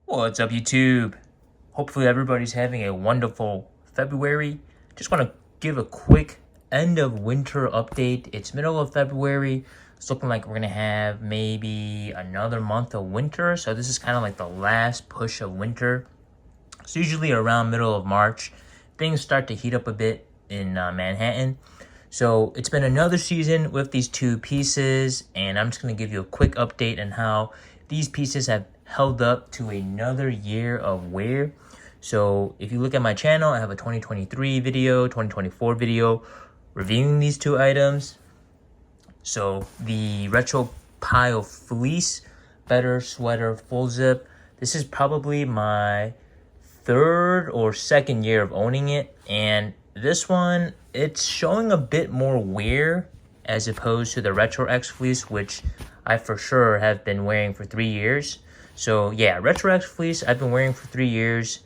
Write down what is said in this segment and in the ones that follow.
What's up, YouTube? Hopefully everybody's having a wonderful February. Just want to give a quick end of winter update. It's middle of February. It's looking like we're going to have maybe another month of winter. So this is kind of like the last push of winter. It's usually around middle of March. Things start to heat up a bit in Manhattan. So it's been another season with these two pieces, and I'm just going to give you a quick update on how these pieces have held up to another year of wear. So if you look at my channel, I have a 2023 video, 2024 video reviewing these two items. So the Retro Pile Fleece Better Sweater Full Zip. This is probably my third or second year of owning it, and this one, it's showing a bit more wear as opposed to the Retro X Fleece, which I for sure have been wearing for 3 years. So yeah, Retro X Fleece I've been wearing for 3 years.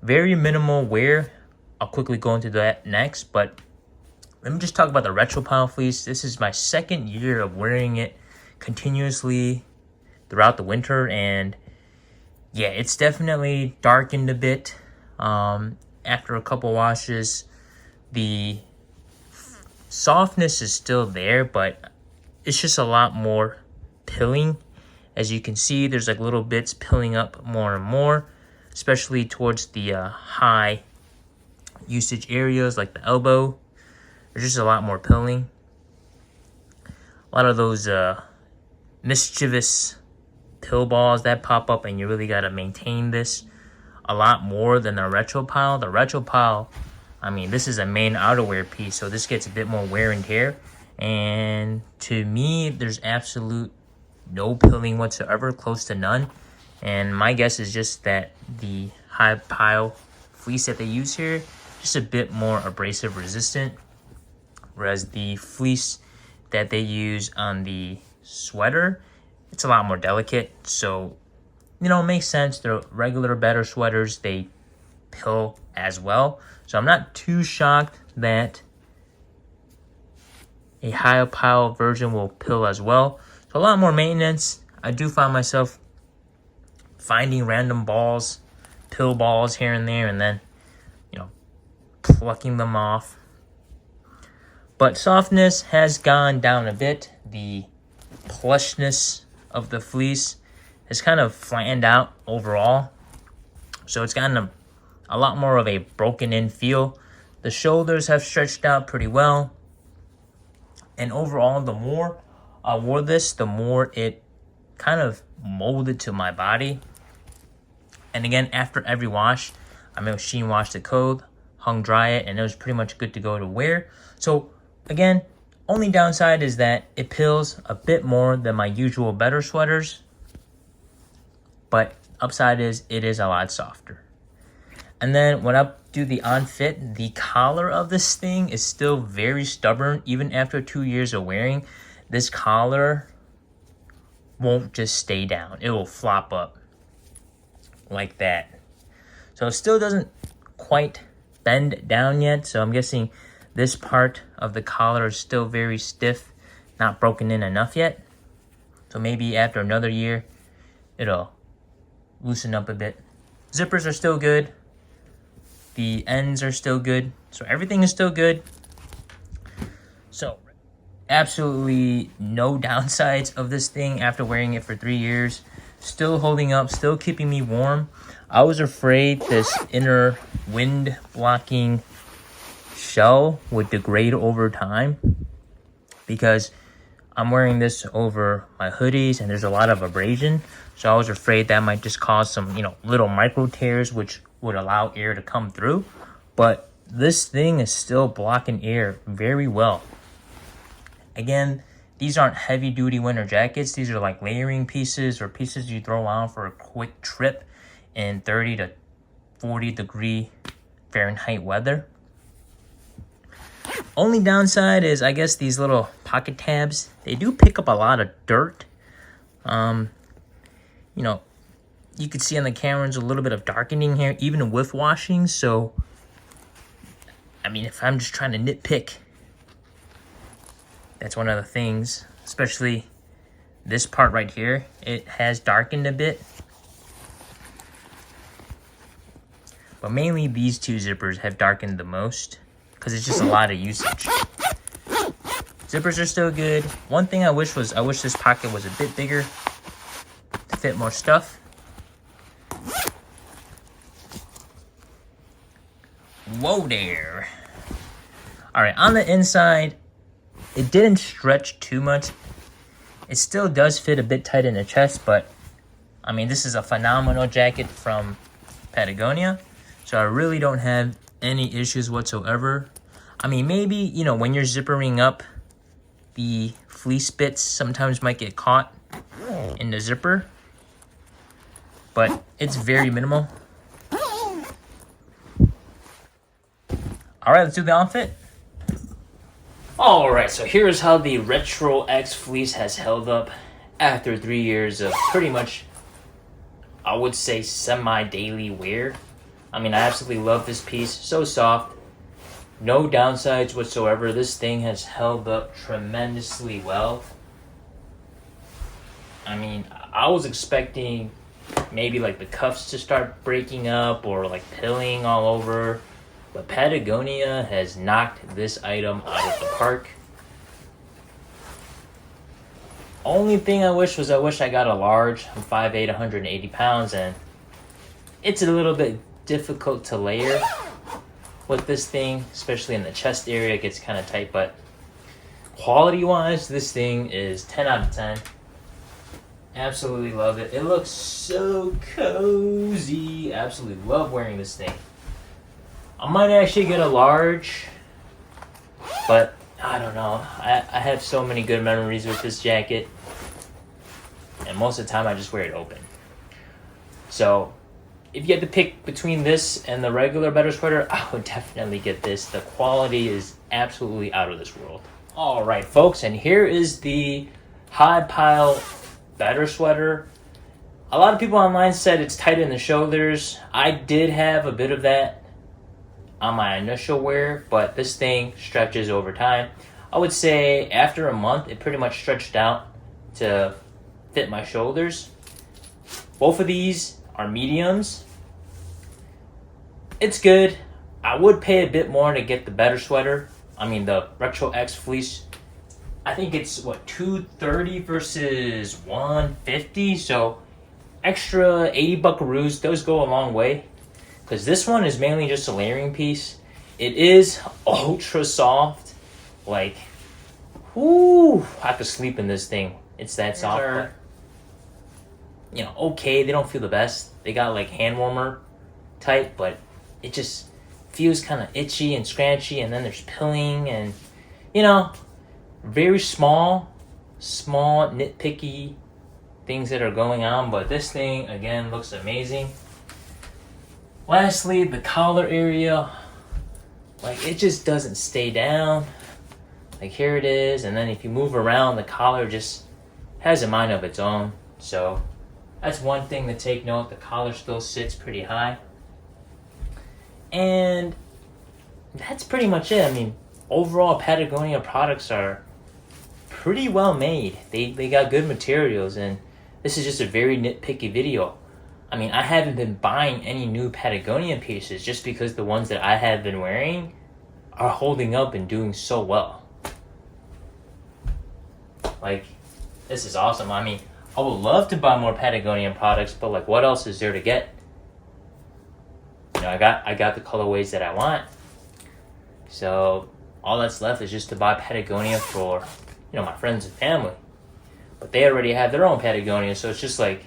Very minimal wear. I'll quickly go into that next, but let me just talk about the Retro Pile Fleece. This is my second year of wearing it continuously throughout the winter, and yeah, it's definitely darkened a bit after a couple washes. The softness is still there, but it's just a lot more pilling. As you can see, there's like little bits pilling up more and more, especially towards the high usage areas like the elbow. There's just a lot more pilling. A lot of those mischievous pill balls that pop up, and you really got to maintain this a lot more than the Retro Pile. The Retro Pile, I mean, this is a main outerwear piece, so this gets a bit more wear and tear. And to me, there's absolute no pilling whatsoever, close to none. And my guess is just that the high pile fleece that they use here, just a bit more abrasive resistant. Whereas the fleece that they use on the sweater, it's a lot more delicate. So, you know, it makes sense. The regular better sweaters, they pill as well. So I'm not too shocked that a high pile version will pill as well. So a lot more maintenance. I do find myself finding random balls, pill balls here and there, and then, you know, plucking them off. But softness has gone down a bit. The plushness of the fleece has kind of flattened out overall. So it's gotten a lot more of a broken in feel. The shoulders have stretched out pretty well. And overall, the more I wore this, the more it kind of molded to my body. And again, after every wash, I machine washed the coat, hung dry it, and it was pretty much good to go to wear. So again, only downside is that it pills a bit more than my usual better sweaters. But upside is it is a lot softer. And then when I do the on fit, the collar of this thing is still very stubborn. Even after 2 years of wearing, this collar won't just stay down. It will flop up like that. So it still doesn't quite bend down yet. So I'm guessing this part of the collar is still very stiff, not broken in enough yet. So maybe after another year, it'll loosen up a bit. Zippers are still good. The ends are still good. So everything is still good. So absolutely no downsides of this thing after wearing it for 3 years. Still holding up, still keeping me warm. I was afraid this inner wind blocking shell would degrade over time because I'm wearing this over my hoodies and there's a lot of abrasion. So I was afraid that might just cause some, little micro tears, which would allow air to come through. But this thing is still blocking air very well. Again, these aren't heavy duty winter jackets. These are like layering pieces or pieces you throw on for a quick trip in 30 to 40 degree Fahrenheit weather. Only downside is, I guess, these little pocket tabs. They do pick up a lot of dirt. You could see on the camera there's a little bit of darkening here, even with washing. So, I mean, if I'm just trying to nitpick, that's one of the things, especially this part right here. It has darkened a bit. But mainly these two zippers have darkened the most because it's just a lot of usage. Zippers are still good. One thing I wish this pocket was a bit bigger to fit more stuff. Whoa there. Alright, on the inside, it didn't stretch too much. It still does fit a bit tight in the chest, but I mean, this is a phenomenal jacket from Patagonia, so I really don't have any issues whatsoever. I mean, maybe, you know, when you're zippering up, the fleece bits sometimes might get caught in the zipper, but it's very minimal. Alright, let's do the outfit. Alright, so here's how the Retro X fleece has held up after 3 years of pretty much, I would say, semi-daily wear. I mean, I absolutely love this piece. So soft. No downsides whatsoever. This thing has held up tremendously well. I mean, I was expecting maybe like the cuffs to start breaking up or like pilling all over. But Patagonia has knocked this item out of the park. Only thing I wish I got a large. I'm 5'8", 180 pounds, and it's a little bit difficult to layer with this thing, especially in the chest area. It gets kind of tight, but quality-wise, this thing is 10 out of 10. Absolutely love it. It looks so cozy. Absolutely love wearing this thing. I might actually get a large, but I don't know. I have so many good memories with this jacket, and most of the time I just wear it open. So if you had to pick between this and the regular better sweater, I would definitely get this. The quality is absolutely out of this world. All right, folks, and here is the high pile better sweater. A lot of people online said it's tight in the shoulders. I did have a bit of that on my initial wear, but this thing stretches over time. I would say after a month, it pretty much stretched out to fit my shoulders. Both of these are mediums. It's good. I would pay a bit more to get the better sweater. I mean, the Retro X fleece. I think it's what, $230 versus $150. So extra 80 buckaroos does go a long way. Because this one is mainly just a layering piece. It is ultra soft. Like, whoo, I could sleep in this thing. It's that soft. But, you know, okay, they don't feel the best. They got like hand warmer type, but it just feels kind of itchy and scratchy, and then there's pilling and, you know, very small nitpicky things that are going on, but this thing again looks amazing. Lastly, the collar area, like, it just doesn't stay down. Like, here it is, and then if you move around, the collar just has a mind of its own. So that's one thing to take note. The collar still sits pretty high. And that's pretty much it. I mean, overall, Patagonia products are pretty well made. They got good materials, and this is just a very nitpicky video. I mean, I haven't been buying any new Patagonia pieces just because the ones that I have been wearing are holding up and doing so well. Like, this is awesome. I mean, I would love to buy more Patagonia products, but like, what else is there to get? You know, I got the colorways that I want. So all that's left is just to buy Patagonia for, you know, my friends and family. But they already have their own Patagonia, so it's just like,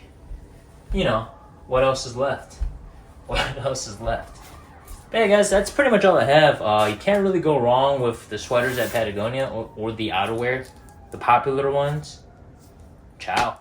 you know, what else is left? What else is left? But yeah, guys, that's pretty much all I have. You can't really go wrong with the sweaters at Patagonia or the outerwear, the popular ones. Ciao.